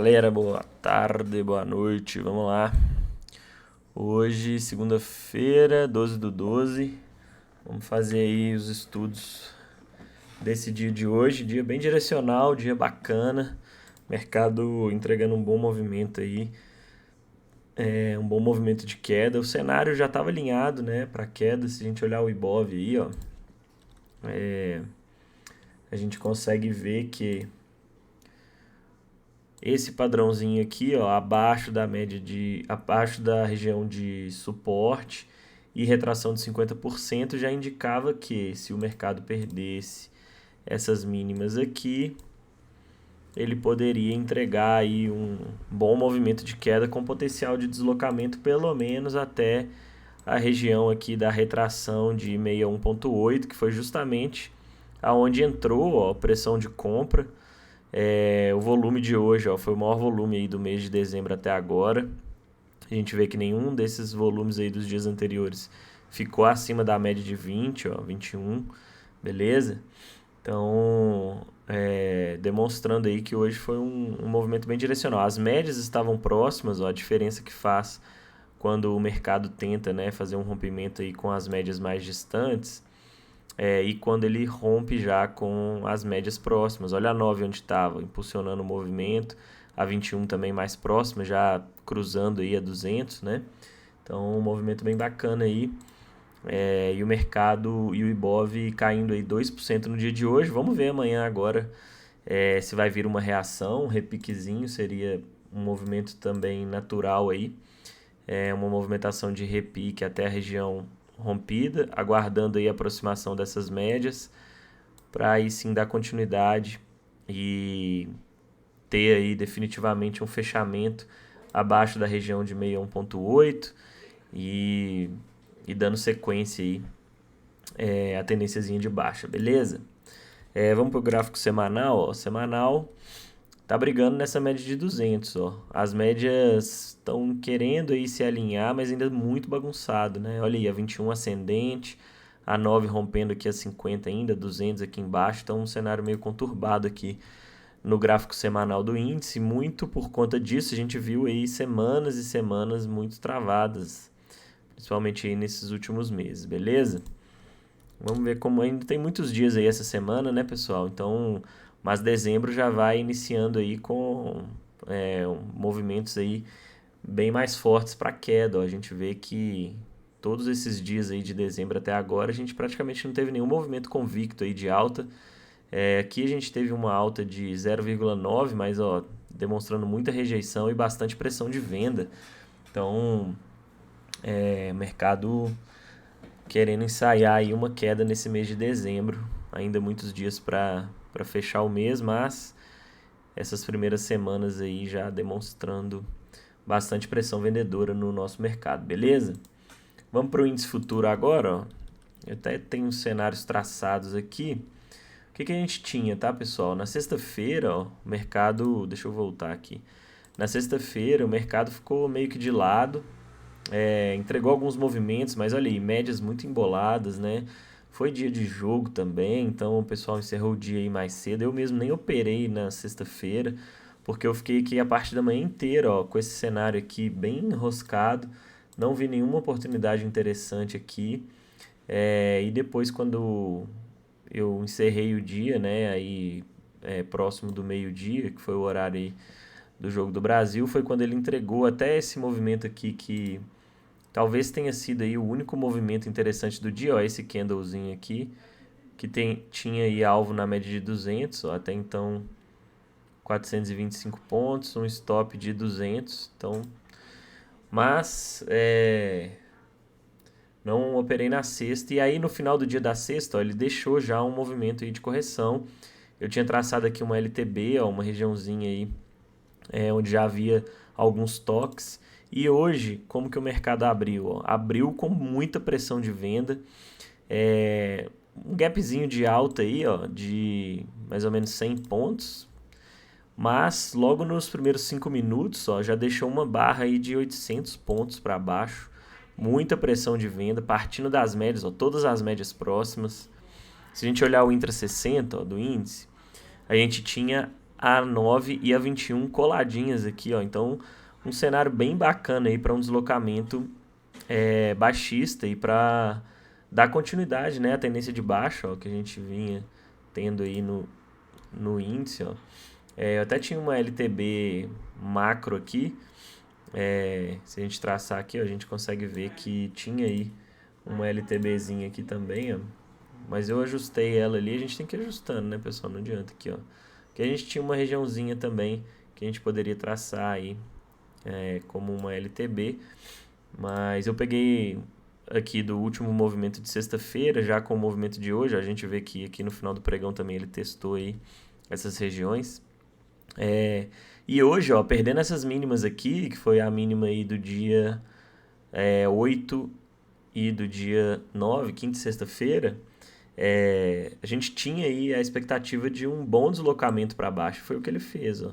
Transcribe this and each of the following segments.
galera, boa tarde, boa noite, vamos lá. Hoje, segunda-feira, 12/12, vamos fazer aí os estudos desse dia de hoje. Dia bem direcional, dia bacana, mercado entregando um bom movimento aí, um bom movimento de queda. O cenário já estava alinhado, né, para queda. Se a gente olhar o Ibov aí, ó, a gente consegue ver que esse padrãozinho aqui, ó, abaixo da região de suporte e retração de 50% já indicava que se o mercado perdesse essas mínimas aqui, ele poderia entregar aí um bom movimento de queda com potencial de deslocamento pelo menos até a região aqui da retração de 61,8, que foi justamente aonde entrou, ó, pressão de compra. O volume de hoje, ó, foi o maior volume aí do mês de dezembro até agora. A gente vê que nenhum desses volumes aí dos dias anteriores ficou acima da média de 20, ó, 21, beleza? Então, demonstrando aí que hoje foi um movimento bem direcional. As médias estavam próximas, ó, a diferença que faz quando o mercado tenta, né, fazer um rompimento aí com as médias mais distantes. E quando ele rompe já com as médias próximas. Olha a 9 onde estava, impulsionando o movimento. A 21 também mais próxima, já cruzando aí a 200, né? Então, um movimento bem bacana aí. E o mercado e o Ibov caindo aí 2% no dia de hoje. Vamos ver amanhã agora se vai vir uma reação, um repiquezinho. Seria um movimento também natural aí. Uma movimentação de repique até a região rompida, aguardando aí a aproximação dessas médias, para aí sim dar continuidade e ter aí definitivamente um fechamento abaixo da região de 61,8 e dando sequência aí a tendênciazinha de baixa, beleza? Vamos para o gráfico semanal, ó. Semanal tá brigando nessa média de 200, ó. As médias estão querendo aí se alinhar, mas ainda muito bagunçado, né? Olha aí, a 21 ascendente, a 9 rompendo aqui a 50 ainda, 200 aqui embaixo. Então um cenário meio conturbado aqui no gráfico semanal do índice. Muito por conta disso, a gente viu aí semanas e semanas muito travadas, principalmente aí nesses últimos meses, beleza? Vamos ver como ainda tem muitos dias aí essa semana, né, pessoal? Então, mas dezembro já vai iniciando aí com movimentos aí bem mais fortes para queda. Ó. A gente vê que todos esses dias aí de dezembro até agora a gente praticamente não teve nenhum movimento convicto aí de alta. Aqui a gente teve uma alta de 0,9, mas ó, demonstrando muita rejeição e bastante pressão de venda. Então, mercado querendo ensaiar aí uma queda nesse mês de dezembro. Ainda muitos dias para fechar o mês, mas essas primeiras semanas aí já demonstrando bastante pressão vendedora no nosso mercado, beleza? Vamos para o índice futuro agora, ó. Eu até tenho uns cenários traçados aqui. O que a gente tinha, tá, pessoal? Na sexta-feira, ó, o mercado... Deixa eu voltar aqui. Na sexta-feira, o mercado ficou meio que de lado. Entregou alguns movimentos, mas olha aí, médias muito emboladas, né? Foi dia de jogo também, então o pessoal encerrou o dia aí mais cedo. Eu mesmo nem operei na sexta-feira, porque eu fiquei aqui a parte da manhã inteira, ó, com esse cenário aqui bem enroscado. Não vi nenhuma oportunidade interessante aqui. E depois, quando eu encerrei o dia, né, aí próximo do meio-dia, que foi o horário aí do Jogo do Brasil, foi quando ele entregou até esse movimento aqui que talvez tenha sido aí o único movimento interessante do dia, ó, esse candlezinho aqui, que tinha aí alvo na média de 200, ó, até então 425 pontos, um stop de 200, então, mas não operei na sexta, e aí no final do dia da sexta, ó, ele deixou já um movimento aí de correção. Eu tinha traçado aqui uma LTB, ó, uma regiãozinha aí onde já havia alguns toques. E hoje, como que o mercado abriu? Ó? Abriu com muita pressão de venda, um gapzinho de alta aí, ó, de mais ou menos 100 pontos, mas logo nos primeiros 5 minutos ó, já deixou uma barra aí de 800 pontos para baixo, muita pressão de venda, partindo das médias, ó, todas as médias próximas. Se a gente olhar o Intra 60 ó, do índice, a gente tinha a 9 e a 21 coladinhas aqui, ó. Então, um cenário bem bacana aí para um deslocamento baixista e para dar continuidade, né, à tendência de baixa, ó, que a gente vinha tendo aí no índice, ó. Eu até tinha uma LTB macro aqui. Se a gente traçar aqui, ó, a gente consegue ver que tinha aí uma LTBzinha aqui também, ó. Mas eu ajustei ela ali, a gente tem que ir ajustando, né, pessoal? Não adianta aqui, ó. Porque a gente tinha uma regiãozinha também que a gente poderia traçar aí como uma LTB. Mas eu peguei aqui do último movimento de sexta-feira, já com o movimento de hoje. A gente vê que aqui no final do pregão também ele testou aí essas regiões. E hoje, ó, perdendo essas mínimas aqui, que foi a mínima aí do dia 8 e do dia 9, quinta e sexta-feira, a gente tinha aí a expectativa de um bom deslocamento para baixo. Foi o que ele fez, ó.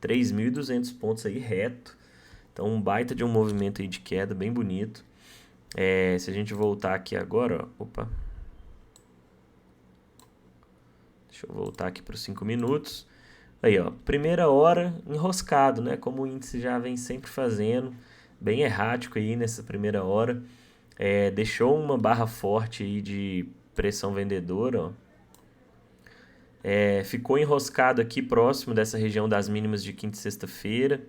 3.200 pontos aí reto. Então, um baita de um movimento aí de queda, bem bonito. Se a gente voltar aqui agora, ó, opa. Deixa eu voltar aqui para os 5 minutos. Aí, ó, primeira hora enroscado, né? Como o índice já vem sempre fazendo. Bem errático aí nessa primeira hora. Deixou uma barra forte aí de pressão vendedora, ó. Ficou enroscado aqui próximo dessa região das mínimas de quinta e sexta-feira.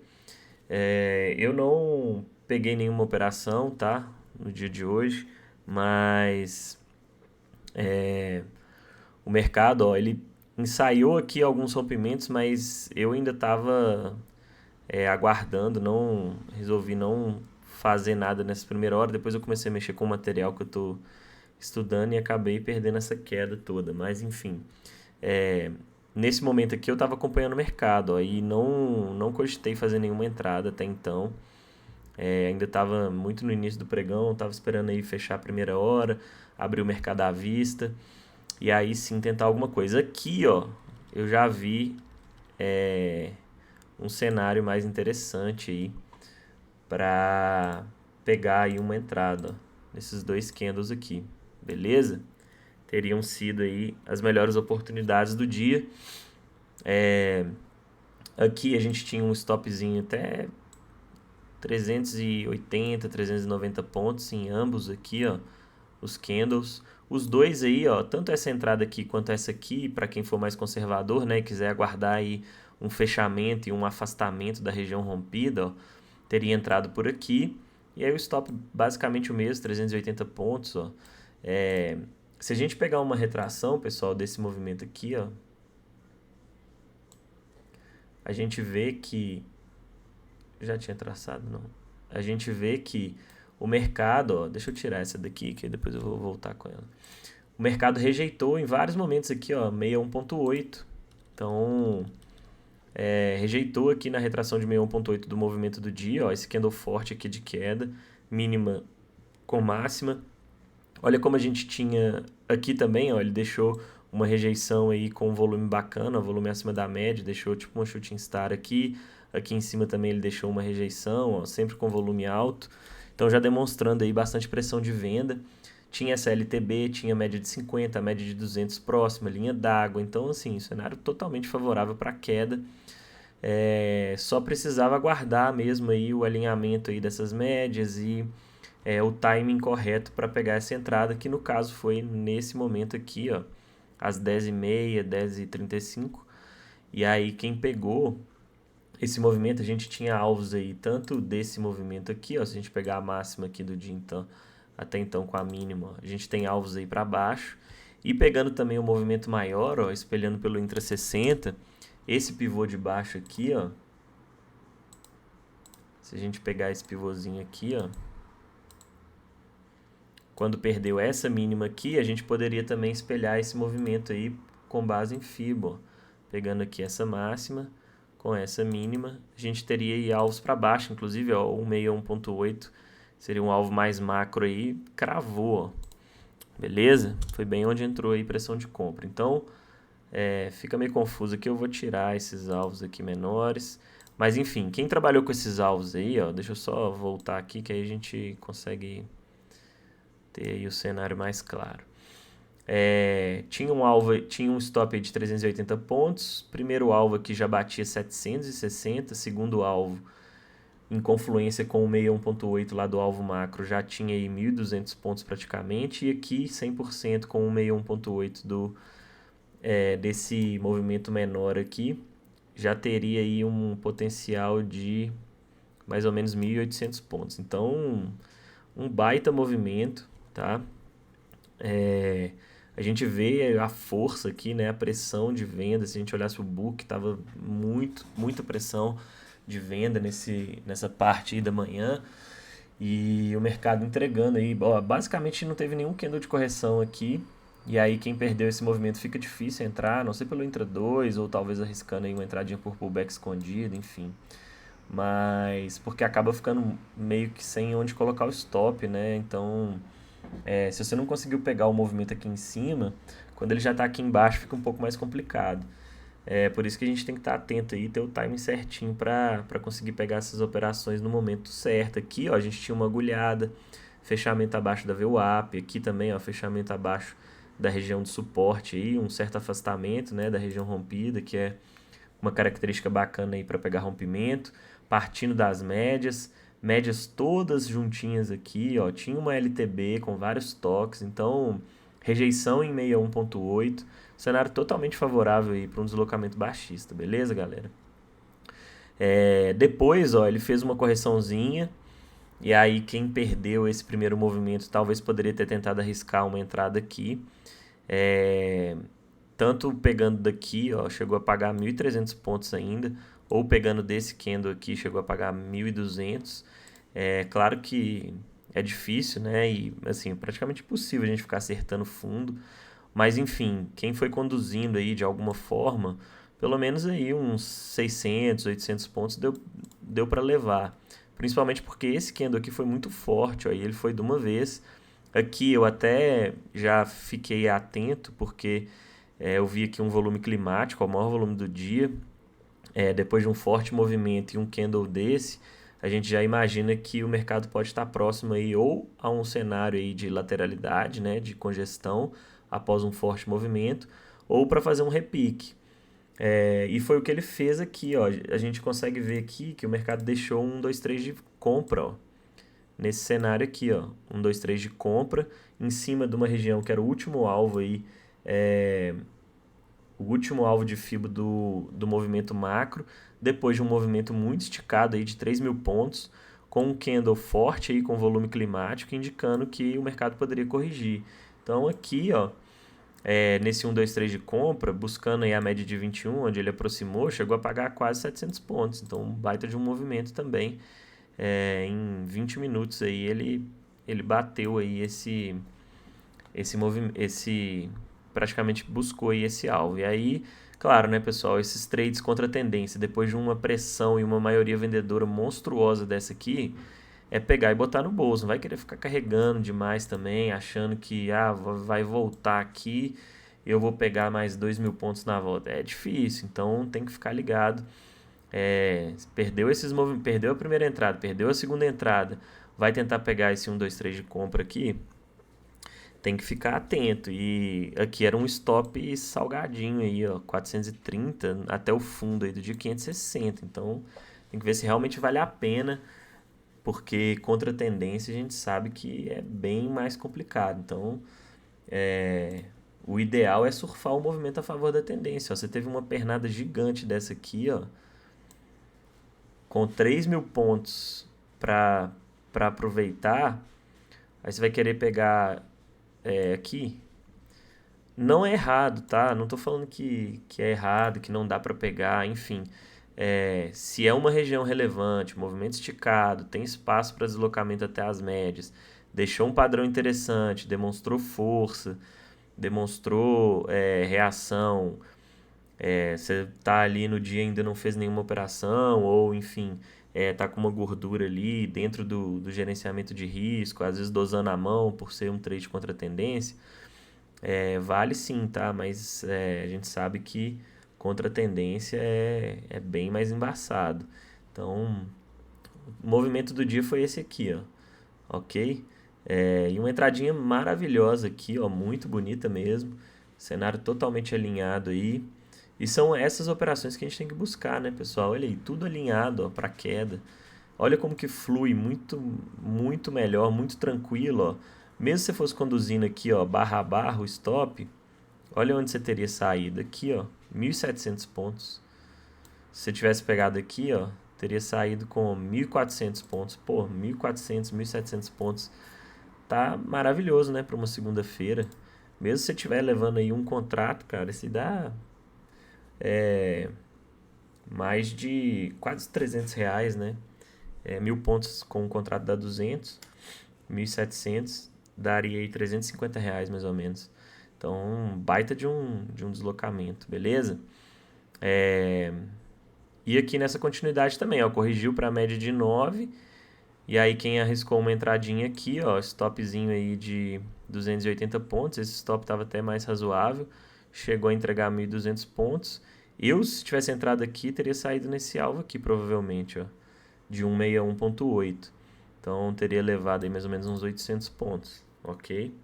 Eu não peguei nenhuma operação, tá? No dia de hoje, mas o mercado, ó, ele ensaiou aqui alguns rompimentos, mas eu ainda estava aguardando, não resolvi não fazer nada nessa primeira hora. Depois eu comecei a mexer com o material que eu estou estudando e acabei perdendo essa queda toda. Mas enfim, nesse momento aqui eu estava acompanhando o mercado, ó, e não cogitei fazer nenhuma entrada até então. Ainda estava muito no início do pregão, estava esperando aí fechar a primeira hora, abrir o mercado à vista e aí sim tentar alguma coisa. Aqui, ó, eu já vi um cenário mais interessante aí para pegar aí uma entrada, ó, nesses dois candles aqui, beleza? Teriam sido aí as melhores oportunidades do dia. Aqui a gente tinha um stopzinho até 380, 390 pontos em ambos aqui, ó, os candles. Os dois aí, ó, tanto essa entrada aqui quanto essa aqui, para quem for mais conservador, né, e quiser aguardar aí um fechamento e um afastamento da região rompida, ó, teria entrado por aqui. E aí o stop basicamente o mesmo, 380 pontos, ó. Se a gente pegar uma retração, pessoal, desse movimento aqui, ó, a gente vê que já tinha traçado, não. A gente vê que o mercado, ó, deixa eu tirar essa daqui, que depois eu vou voltar com ela. O mercado rejeitou em vários momentos aqui, ó, 61.8. Então, rejeitou aqui na retração de 61.8 do movimento do dia, ó, esse candle forte aqui de queda, mínima com máxima. Olha como a gente tinha aqui também, ó, ele deixou uma rejeição aí com um volume bacana, volume acima da média, deixou tipo uma shooting star aqui. Aqui em cima também ele deixou uma rejeição, ó, sempre com volume alto. Então já demonstrando aí bastante pressão de venda. Tinha essa LTB, tinha média de 50, média de 200 próxima, linha d'água. Então, assim, cenário totalmente favorável para queda. Só precisava aguardar mesmo aí o alinhamento aí dessas médias e o timing correto para pegar essa entrada, que no caso foi nesse momento aqui, ó, às 10h30, 10h35. E aí quem pegou esse movimento, a gente tinha alvos aí, tanto desse movimento aqui, ó, se a gente pegar a máxima aqui do dia então, até então com a mínima, ó, a gente tem alvos aí para baixo. E pegando também o movimento maior, ó, espelhando pelo Intra 60, esse pivô de baixo aqui, ó, se a gente pegar esse pivôzinho aqui, ó, quando perdeu essa mínima aqui, a gente poderia também espelhar esse movimento aí com base em Fibo, ó. Pegando aqui essa máxima com essa mínima, a gente teria aí alvos para baixo, inclusive, ó, 161.8 seria um alvo mais macro aí, cravou, ó. Beleza? Foi bem onde entrou aí pressão de compra. Então, fica meio confuso aqui, eu vou tirar esses alvos aqui menores. Mas enfim, quem trabalhou com esses alvos aí, ó, deixa eu só voltar aqui que aí a gente consegue ter aí o cenário mais claro. Tinha um alvo, tinha um stop aí de 380 pontos. Primeiro alvo aqui já batia 760. Segundo alvo, em confluência com o 61.8 lá do alvo macro, já tinha aí 1.200 pontos praticamente. E aqui 100% com o 61.8 desse movimento menor aqui, já teria aí um potencial de mais ou menos 1.800 pontos. Então, um baita movimento, tá? A gente vê a força aqui, né? A pressão de venda. Se a gente olhasse o book, tava muita pressão de venda nessa parte aí da manhã. E o mercado entregando aí. Ó, basicamente não teve nenhum candle de correção aqui. E aí quem perdeu esse movimento fica difícil entrar, não sei pelo intra 2 ou talvez arriscando aí uma entradinha por pullback escondido, enfim. Mas porque acaba ficando meio que sem onde colocar o stop, né? Então, se você não conseguiu pegar o movimento aqui em cima, quando ele já está aqui embaixo fica um pouco mais complicado. É por isso que a gente tem que estar atento aí, ter o timing certinho para conseguir pegar essas operações no momento certo. Aqui, ó, a gente tinha uma agulhada, fechamento abaixo da VWAP, aqui também, ó, fechamento abaixo da região de suporte aí, um certo afastamento, né, da região rompida, que é uma característica bacana aí para pegar rompimento, partindo das médias, médias todas juntinhas aqui, ó, tinha uma LTB com vários toques, então rejeição em 61.8, cenário totalmente favorável aí para um deslocamento baixista, beleza, galera? Depois, ó, ele fez uma correçãozinha, e aí quem perdeu esse primeiro movimento talvez poderia ter tentado arriscar uma entrada aqui. Tanto pegando daqui, ó, chegou a pagar 1.300 pontos ainda, ou pegando desse candle aqui, chegou a pagar 1.200. Claro que é difícil, né? E assim, praticamente impossível a gente ficar acertando fundo. Mas enfim, quem foi conduzindo aí de alguma forma, pelo menos aí uns 600, 800 pontos deu para levar. Principalmente porque esse candle aqui foi muito forte, ó, e ele foi de uma vez. Aqui eu até já fiquei atento, porque eu vi aqui um volume climático, o maior volume do dia. Depois de um forte movimento e um candle desse, a gente já imagina que o mercado pode estar próximo aí ou a um cenário aí de lateralidade, né, de congestão após um forte movimento, ou para fazer um repique. E foi o que ele fez aqui, ó. A gente consegue ver aqui que o mercado deixou um 2 3 de compra, ó. Nesse cenário aqui, ó, 1 2 3 de compra em cima de uma região que era o último alvo aí, o último alvo de FIBO do movimento macro, depois de um movimento muito esticado aí de 3.000 pontos, com um candle forte aí com volume climático, indicando que o mercado poderia corrigir. Então aqui, ó, nesse 1, 2, 3 de compra, buscando aí a média de 21, onde ele aproximou, chegou a pagar quase 700 pontos. Então um baita de um movimento também. Em 20 minutos aí ele bateu aí esse movimento, praticamente buscou aí esse alvo. E aí, claro, né, pessoal, esses trades contra a tendência, depois de uma pressão e uma maioria vendedora monstruosa dessa aqui, é pegar e botar no bolso. Não vai querer ficar carregando demais também, achando que vai voltar aqui, eu vou pegar mais 2.000 pontos na volta. É difícil, então tem que ficar ligado. Perdeu esses movimentos, perdeu a primeira entrada, perdeu a segunda entrada, vai tentar pegar esse 1, 2, 3 de compra aqui, tem que ficar atento. E aqui era um stop salgadinho aí, ó, 430 até o fundo aí do dia 560. Então, tem que ver se realmente vale a pena, porque contra a tendência a gente sabe que é bem mais complicado. Então, o ideal é surfar o movimento a favor da tendência. Ó, você teve uma pernada gigante dessa aqui, ó, com 3.000 pontos para aproveitar. Aí você vai querer pegar aqui. Não é errado, tá? Não tô falando que é errado, que não dá para pegar, enfim. Se é uma região relevante, movimento esticado, tem espaço para deslocamento até as médias, deixou um padrão interessante, demonstrou força, demonstrou reação, você tá ali no dia e ainda não fez nenhuma operação, ou enfim, tá com uma gordura ali dentro do gerenciamento de risco, às vezes dosando a mão por ser um trade contra a tendência. Vale sim, tá? Mas a gente sabe que contra a tendência é bem mais embaçado. Então, o movimento do dia foi esse aqui, ó. Ok? E uma entradinha maravilhosa aqui, ó, muito bonita mesmo. Cenário totalmente alinhado aí. E são essas operações que a gente tem que buscar, né, pessoal? Olha aí, tudo alinhado, ó, para queda. Olha como que flui muito, muito melhor, muito tranquilo, ó. Mesmo se você fosse conduzindo aqui, ó, barra a barra, o stop, olha onde você teria saído. Aqui, ó, 1.700 pontos. Se você tivesse pegado aqui, ó, teria saído com 1.400 pontos. Pô, 1.400, 1.700 pontos. Tá maravilhoso, né, para uma segunda-feira. Mesmo se você estiver levando aí um contrato, cara, se dá mais de quase R$ 300, né? 1.000 pontos com um contrato dá 200, 1.700 daria aí R$ 350 mais ou menos. Então, baita de um deslocamento, beleza? E aqui nessa continuidade também, ó, corrigiu para a média de 9. E aí quem arriscou uma entradinha aqui, ó, stopzinho aí de 280 pontos, esse stop estava até mais razoável, chegou a entregar 1.200 pontos. Eu, se tivesse entrado aqui, teria saído nesse alvo aqui, provavelmente, ó, de 161.8. Então, teria levado aí mais ou menos uns 800 pontos, ok?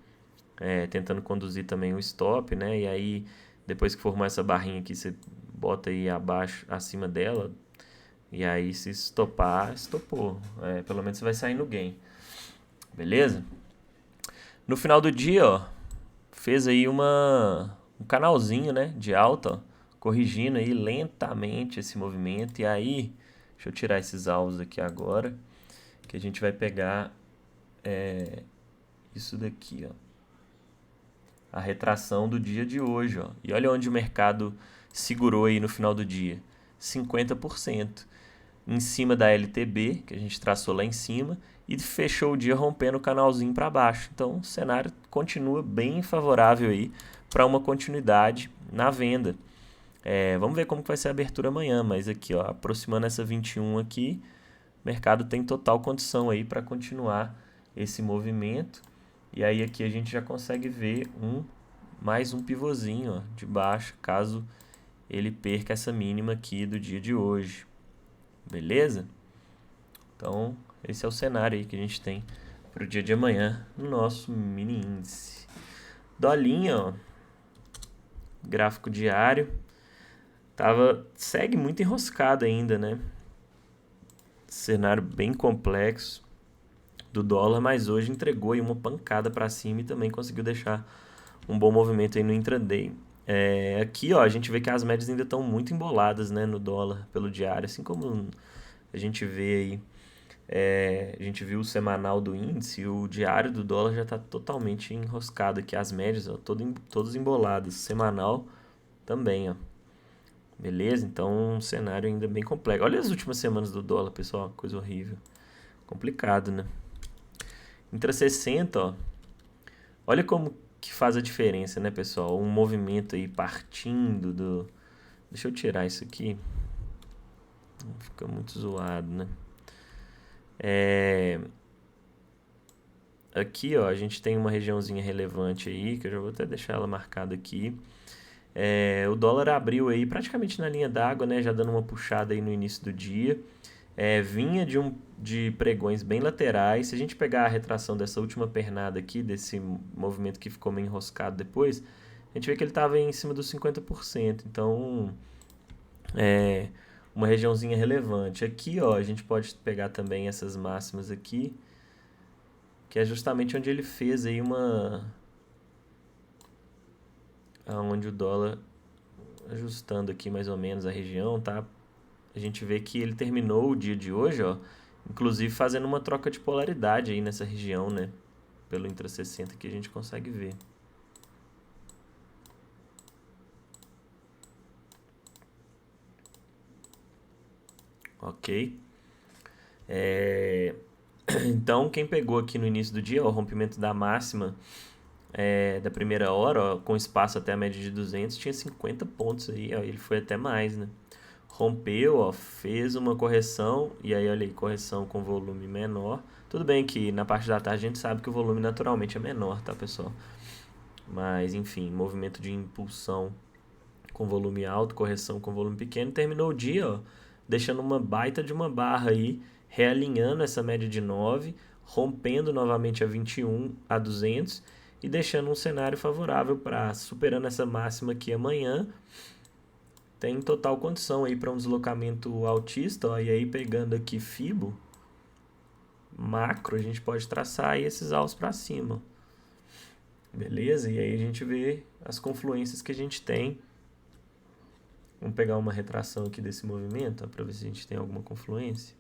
Tentando conduzir também o stop, né? E aí, depois que formar essa barrinha aqui, você bota aí abaixo, acima dela, e aí se estopar, estopou. Pelo menos você vai sair no gain. Beleza? No final do dia, ó, fez aí um canalzinho, né, de alta, ó, corrigindo aí lentamente esse movimento. E aí, deixa eu tirar esses alvos aqui agora, que a gente vai pegar isso daqui, ó. A retração do dia de hoje, ó. E olha onde o mercado segurou aí no final do dia. 50%. Em cima da LTB, que a gente traçou lá em cima, e fechou o dia rompendo o canalzinho para baixo. Então, o cenário continua bem favorável aí para uma continuidade na venda. Vamos ver como que vai ser a abertura amanhã, mas aqui, ó, aproximando essa 21 aqui, o mercado tem total condição aí para continuar esse movimento. E aí aqui a gente já consegue ver mais um pivôzinho, ó, de baixo, caso ele perca essa mínima aqui do dia de hoje. Beleza? Então, esse é o cenário aí que a gente tem para o dia de amanhã no nosso mini índice. Dolinha, ó, gráfico diário, segue muito enroscado ainda, né? Cenário bem complexo do dólar, mas hoje entregou aí uma pancada para cima e também conseguiu deixar um bom movimento aí no intraday. Aqui, ó, a gente vê que as médias ainda estão muito emboladas, né, no dólar pelo diário, assim como a gente vê aí. A gente viu o semanal do índice e o diário do dólar já está totalmente enroscado aqui. As médias, ó, todas emboladas. Semanal também, ó. Beleza? Então, um cenário ainda bem complexo. Olha as últimas semanas do dólar, pessoal. Coisa horrível. Complicado, né? Intra 60, ó. Olha como que faz a diferença, né, pessoal? Um movimento aí partindo do... Deixa eu tirar isso aqui. Fica muito zoado, né? Aqui, ó, a gente tem uma regiãozinha relevante aí, que eu já vou até deixar ela marcada aqui. O dólar abriu aí praticamente na linha d'água, né? Já dando uma puxada aí no início do dia. Vinha de pregões bem laterais. Se a gente pegar a retração dessa última pernada aqui, desse movimento que ficou meio enroscado depois, a gente vê que ele estava em cima dos 50%. Então, uma regiãozinha relevante. Aqui, ó, a gente pode pegar também essas máximas aqui, que é justamente onde ele fez aí onde o dólar, ajustando aqui mais ou menos a região, tá? A gente vê que ele terminou o dia de hoje, ó, inclusive fazendo uma troca de polaridade aí nessa região, né? Pelo Intra 60 que a gente consegue ver. Ok? Então, quem pegou aqui no início do dia, ó, o rompimento da máxima da primeira hora, ó, com espaço até a média de 200, tinha 50 pontos aí, ó, ele foi até mais, né? Rompeu, ó, fez uma correção, e aí olha aí, correção com volume menor. Tudo bem que na parte da tarde a gente sabe que o volume naturalmente é menor, tá, pessoal? Mas, enfim, movimento de impulsão com volume alto, correção com volume pequeno, terminou o dia, ó, deixando uma baita de uma barra aí, realinhando essa média de 9, rompendo novamente a 21 a 200 e deixando um cenário favorável para, superando essa máxima aqui amanhã, tem total condição aí para um deslocamento altista, ó, e aí pegando aqui Fibo, macro, a gente pode traçar aí esses alvos para cima, beleza? E aí a gente vê as confluências que a gente tem. Vamos pegar uma retração aqui desse movimento, para ver se a gente tem alguma confluência.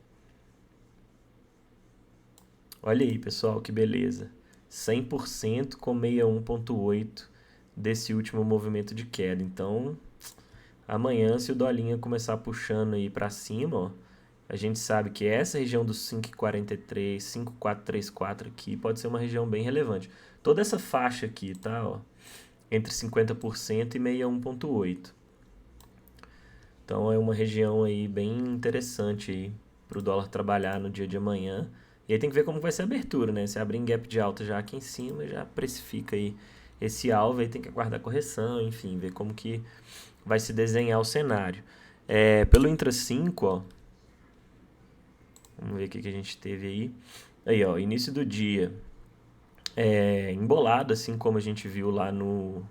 Olha aí, pessoal, que beleza. 100% com 61,8 desse último movimento de queda. Então, amanhã, se o dolinha começar puxando aí para cima, ó, a gente sabe que essa região dos 5,43, 5,434 aqui pode ser uma região bem relevante. Toda essa faixa aqui, tá? Ó, entre 50% e 61,8. Então é uma região aí bem interessante aí para o dólar trabalhar no dia de amanhã. E aí tem que ver como vai ser a abertura, né? Se abrir em gap de alta já aqui em cima, já precifica aí esse alvo, aí tem que aguardar correção, enfim, ver como que vai se desenhar o cenário. Pelo Intra 5, ó, vamos ver o que a gente teve aí. Aí, ó, início do dia embolado, assim como a gente viu lá no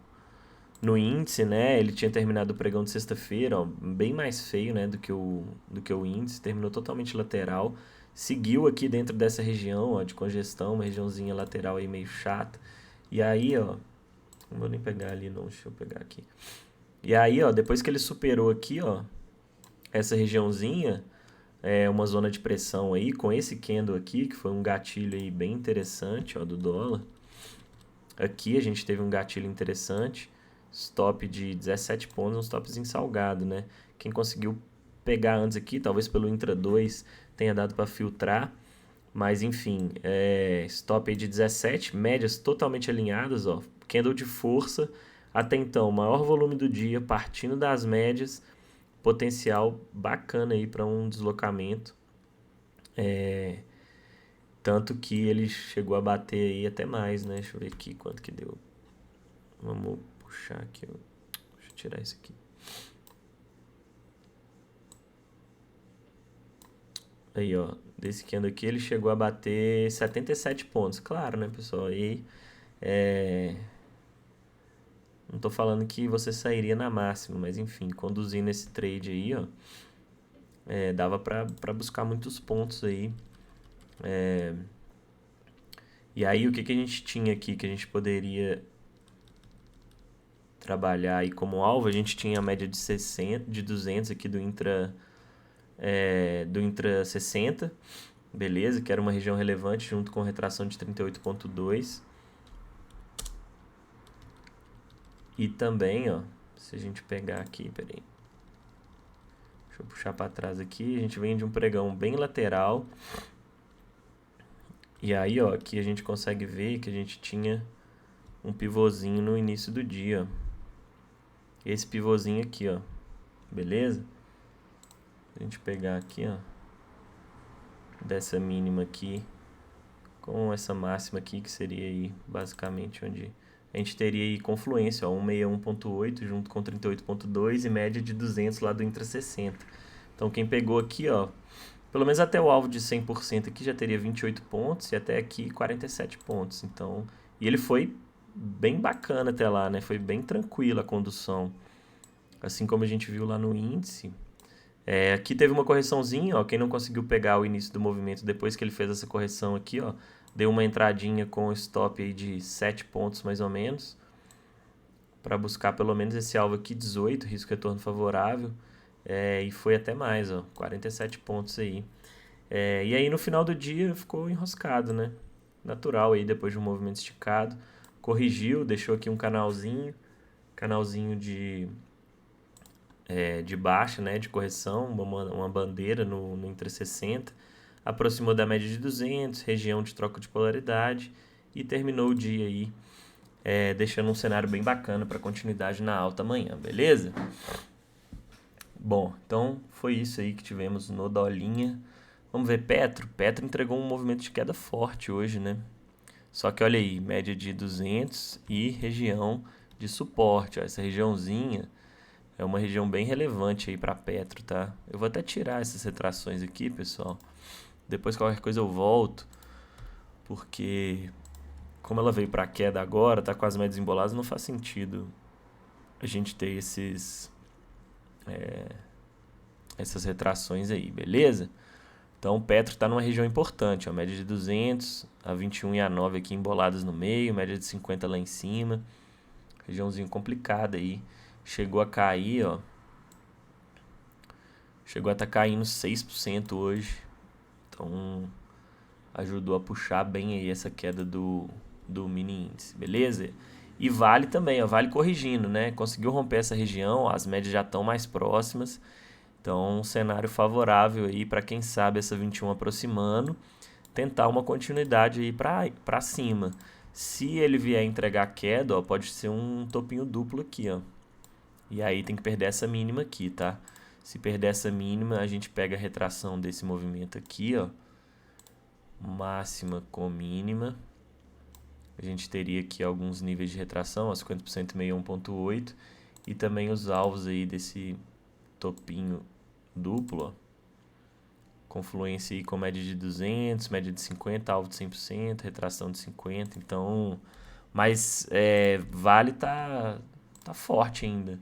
índice, né? Ele tinha terminado o pregão de sexta-feira, ó, bem mais feio, né, do que o índice, terminou totalmente lateral. Seguiu aqui dentro dessa região, ó, de congestão, uma regiãozinha lateral aí meio chata. E aí, ó, não vou nem pegar ali não, deixa eu pegar aqui. E aí, ó, depois que ele superou aqui, ó, essa regiãozinha, uma zona de pressão aí, com esse candle aqui, que foi um gatilho aí bem interessante, ó, do dólar. Aqui a gente teve um gatilho interessante, stop de 17 pontos, um stopzinho salgado, né? Quem conseguiu pegar antes aqui, talvez pelo Intra 2 tenha dado para filtrar, mas enfim, stop aí de 17, médias totalmente alinhadas, ó, candle de força, até então, maior volume do dia, partindo das médias, potencial bacana aí para um deslocamento, tanto que ele chegou a bater aí até mais, né? Deixa eu ver aqui quanto que deu. Vamos puxar aqui, ó. Deixa eu tirar isso aqui. Aí, ó, desse candle aqui ele chegou a bater 77 pontos. Claro, né, pessoal? Aí, não tô falando que você sairia na máxima, mas enfim, conduzindo esse trade aí, ó, dava pra buscar muitos pontos aí. E aí, o que a gente tinha aqui que a gente poderia trabalhar aí como alvo? A gente tinha a média de 60, de 200 aqui do Intra 60, beleza, que era uma região relevante junto com retração de 38,2. E também, ó, se a gente pegar aqui, peraí, deixa eu puxar para trás aqui, a gente vem de um pregão bem lateral. E aí, ó, aqui a gente consegue ver que a gente tinha um pivôzinho no início do dia, ó. Esse pivôzinho aqui, ó, beleza? Se a gente pegar aqui, ó, dessa mínima aqui com essa máxima aqui, que seria aí basicamente onde a gente teria aí confluência, ó, 161,8 junto com 38,2 e média de 200 lá do Intra 60. Então quem pegou aqui, ó, pelo menos até o alvo de 100% aqui já teria 28 pontos e até aqui 47 pontos. Então, e ele foi bem bacana até lá, né? Foi bem tranquila a condução. Assim como a gente viu lá no índice. Aqui teve uma correçãozinha, ó, quem não conseguiu pegar o início do movimento depois que ele fez essa correção aqui, ó, deu uma entradinha com stop aí de 7 pontos mais ou menos, para buscar pelo menos esse alvo aqui, 18, risco retorno favorável, e foi até mais, ó, 47 pontos aí. E aí no final do dia ficou enroscado, né? Natural aí, depois de um movimento esticado, corrigiu, deixou aqui um canalzinho de baixa, né, de correção, uma bandeira no Intra 60, aproximou da média de 200, região de troca de polaridade e terminou o dia aí deixando um cenário bem bacana para continuidade na alta amanhã, beleza? Bom, então foi isso aí que tivemos no dolinha. Vamos ver Petro. Petro entregou um movimento de queda forte hoje, né? Só que olha aí, média de 200 e região de suporte, ó, essa regiãozinha é uma região bem relevante aí para Petro, tá? Eu vou até tirar essas retrações aqui, pessoal. Depois qualquer coisa eu volto, porque como ela veio pra queda agora, tá com as médias emboladas, não faz sentido a gente ter essas retrações aí, beleza? Então o Petro está numa região importante, ó, média de 200, a 21 e a 9 aqui emboladas no meio, média de 50 lá em cima. Regiãozinho complicada aí. Chegou a cair, ó. Chegou a estar caindo 6% hoje. Então ajudou a puxar bem aí essa queda do mini índice, beleza? E Vale também, ó, Vale corrigindo, né? Conseguiu romper essa região, as médias já estão mais próximas. Então, um cenário favorável aí para quem sabe essa 21 aproximando, tentar uma continuidade aí para cima. Se ele vier entregar queda, ó, pode ser um topinho duplo aqui, ó. E aí tem que perder essa mínima aqui, tá? Se perder essa mínima, a gente pega a retração desse movimento aqui, ó. Máxima com mínima. A gente teria aqui alguns níveis de retração, ó, 50% e 1.8. E também os alvos aí desse topinho duplo, ó. Confluência aí com média de 200, média de 50, alvo de 100%, retração de 50%. Então, mas Vale tá forte ainda.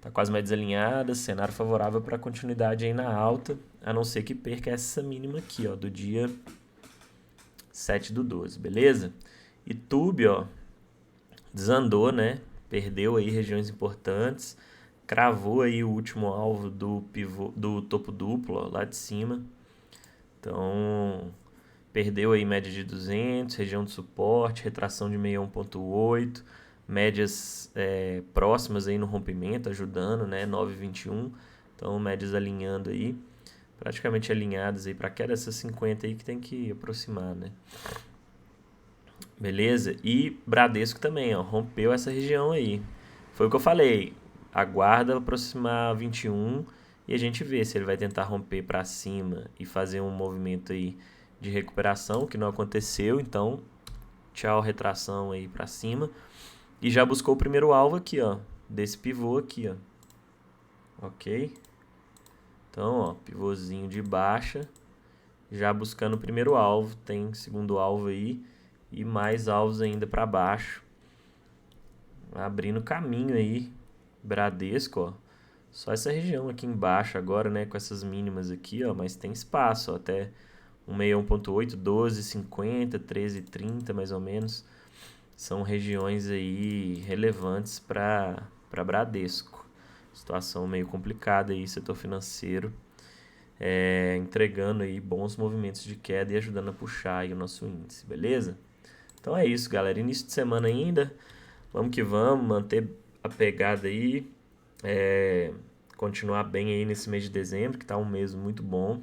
Tá com as médias alinhadas, cenário favorável para continuidade aí na alta, a não ser que perca essa mínima aqui, ó, do dia 7/12, beleza? E Tube, ó, desandou, né? Perdeu aí regiões importantes, cravou aí o último alvo do pivô, do topo duplo, ó, lá de cima. Então, perdeu aí média de 200, região de suporte, retração de 61.8, médias próximas aí no rompimento, ajudando, né? 9,21. Então, médias alinhando aí, praticamente alinhadas aí para queda dessas 50 aí que tem que aproximar, né? Beleza? E Bradesco também, ó, rompeu essa região aí. Foi o que eu falei. Aguarda aproximar 21 e a gente vê se ele vai tentar romper para cima e fazer um movimento aí de recuperação, que não aconteceu. Então, tchau, retração aí para cima. E já buscou o primeiro alvo aqui, ó, desse pivô aqui, ó. OK? Então, ó, pivôzinho de baixa, já buscando o primeiro alvo, tem segundo alvo aí e mais alvos ainda para baixo. Abrindo caminho aí, Bradesco, ó. Só essa região aqui embaixo agora, né, com essas mínimas aqui, ó, mas tem espaço, ó, até 161.8, 12,50, 13,30 mais ou menos. São regiões aí relevantes para Bradesco. Situação meio complicada aí, setor financeiro, entregando aí bons movimentos de queda e ajudando a puxar aí o nosso índice, beleza? Então é isso, galera. Início de semana ainda. Vamos que vamos, manter a pegada aí. Continuar bem aí nesse mês de dezembro, que tá um mês muito bom.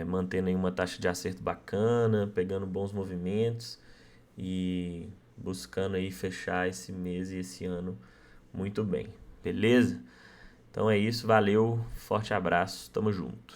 Mantendo aí uma taxa de acerto bacana, pegando bons movimentos e buscando aí fechar esse mês e esse ano muito bem. Beleza? Então é isso, valeu, forte abraço, tamo junto.